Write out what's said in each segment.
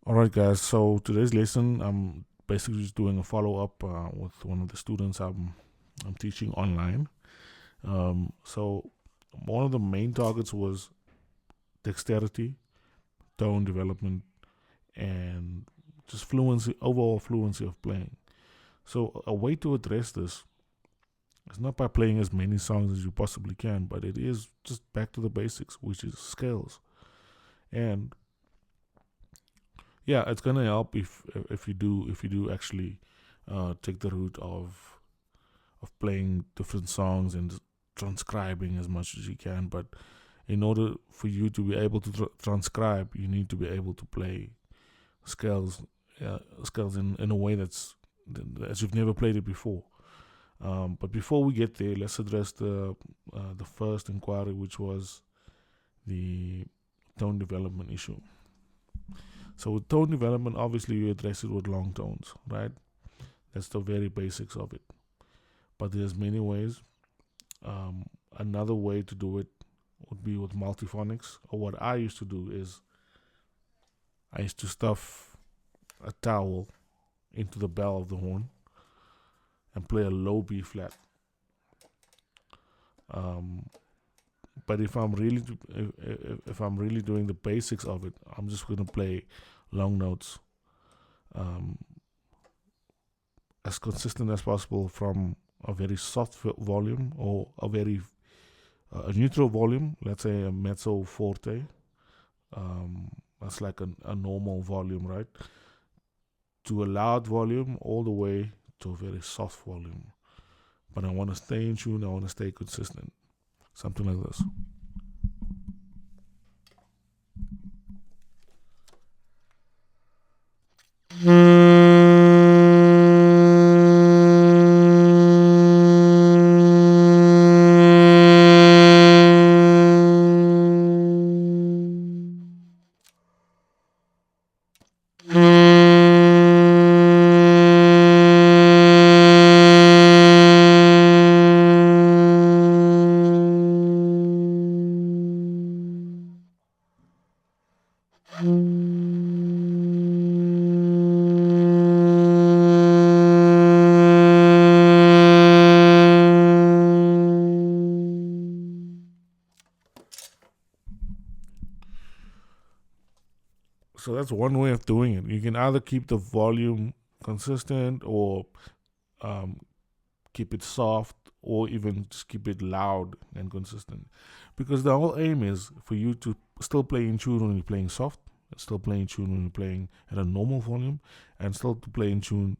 All right, guys. So today's lesson, I'm basically just doing a follow up with one of the students I'm teaching online. So one of the main targets was dexterity, tone development, and just fluency, overall fluency of playing. So a way to address this is not by playing as many songs as you possibly can, but it is just back to the basics, which is scales. And yeah, it's gonna help if you do actually take the route of playing different songs and transcribing as much as you can. But in order for you to be able to transcribe, you need to be able to play scales, scales in a way that's as you've never played it before. But before we get there, let's address the first inquiry, which was the tone development issue. So with tone development, obviously you address it with long tones, right? That's the very basics of it. But there's many ways. Another way to do it would be with multiphonics. Or what I used to do is I used to stuff a towel into the bell of the horn and play a low B flat. But if I'm really doing the basics of it, I'm just gonna play long notes as consistent as possible from a very soft volume or a neutral volume. Let's say a mezzo forte. That's like a normal volume, right? To a loud volume, all the way to a very soft volume. But I want to stay in tune. I want to stay consistent. Something like this. So that's one way of doing it. You can either keep the volume consistent or um, keep it soft or even just keep it loud and consistent. Because the whole aim is for you to still play in tune when you're playing soft, still play in tune when you're playing at a normal volume, and still to play in tune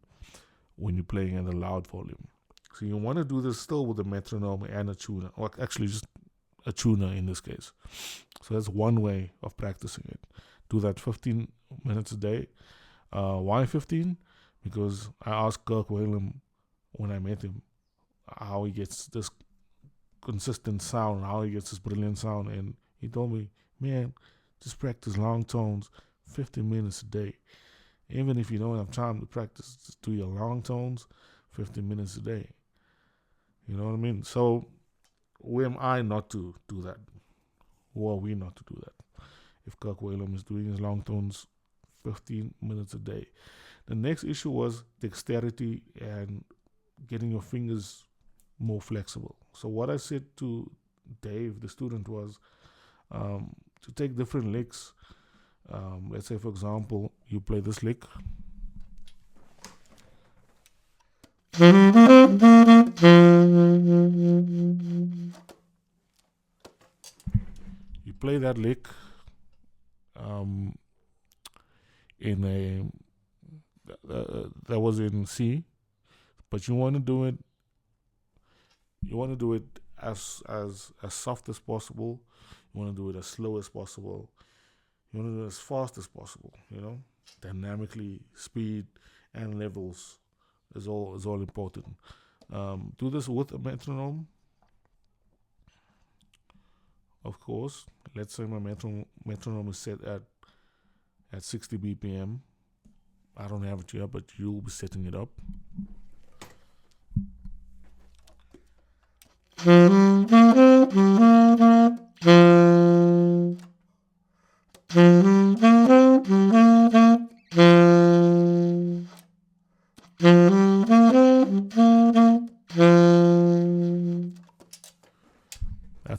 when you're playing at a loud volume. So you want to do this still with a metronome and a tuner, or actually just a tuner in this case. So that's one way of practicing it. Do that 15 minutes a day. Why 15? Because I asked Kirk Whalum when I met him how he gets this consistent sound, how he gets this brilliant sound, and he told me, man, just practice long tones 15 minutes a day. Even if you don't have time to practice, just do your long tones 15 minutes a day. You know what I mean? So who am I not to do that? Who are we not to do that? If Kirk Whalum is doing his long tones 15 minutes a day. The next issue was dexterity and getting your fingers more flexible. So what I said to Dave, the student, was to take different licks. Let's say, for example, you play this lick. You play that lick in a that was in C, but you want to do it. You want to do it as soft as possible. You want to do it as slow as possible. You want to do it as fast as possible. You know, dynamically, speed and levels is all important. Do this with a metronome, of course. Let's say my metronome is set at 60 BPM. I don't have it here, but you'll be setting it up.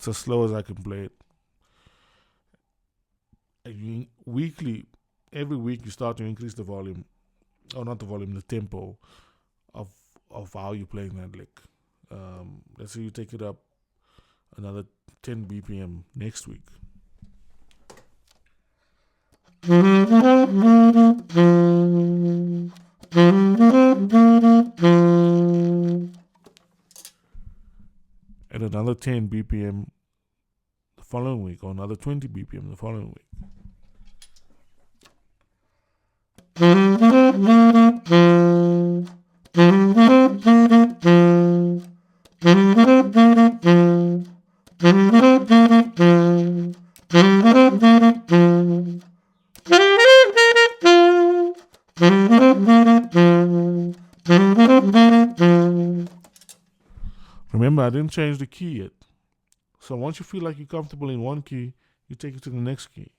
That's as slow as I can play it. And every week you start to increase the volume, or not the volume, the tempo of how you're playing that lick. Let's say you take it up another 10 BPM next week. And another 10 BPM the following week, or another 20 BPM the following week. Remember, I didn't change the key yet. So once you feel like you're comfortable in one key, you take it to the next key.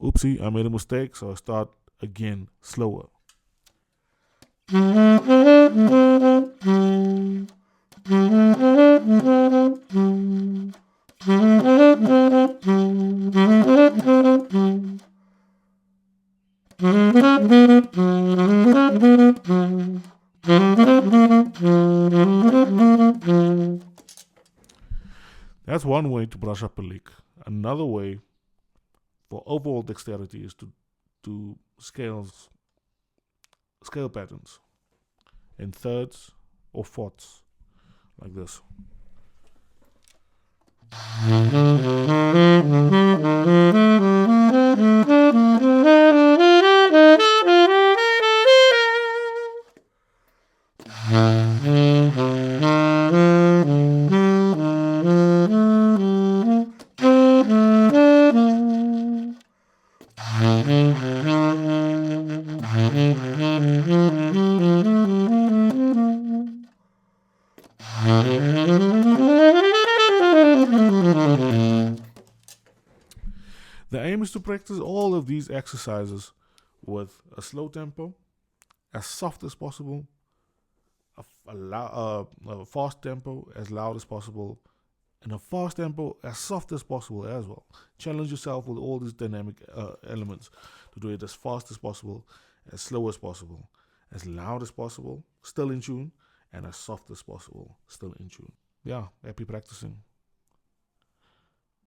Oopsie, I made a mistake, so I start again, slower. That's one way to brush up a lick. Another way for overall dexterity is to do scale patterns in thirds or fourths, like this. The aim is to practice all of these exercises with a slow tempo, as soft as possible, a fast tempo, as loud as possible, and a fast tempo, as soft as possible as well. Challenge yourself with all these dynamic elements to do it as fast as possible, as slow as possible, as loud as possible, still in tune, and as soft as possible, still in tune. Yeah, happy practicing.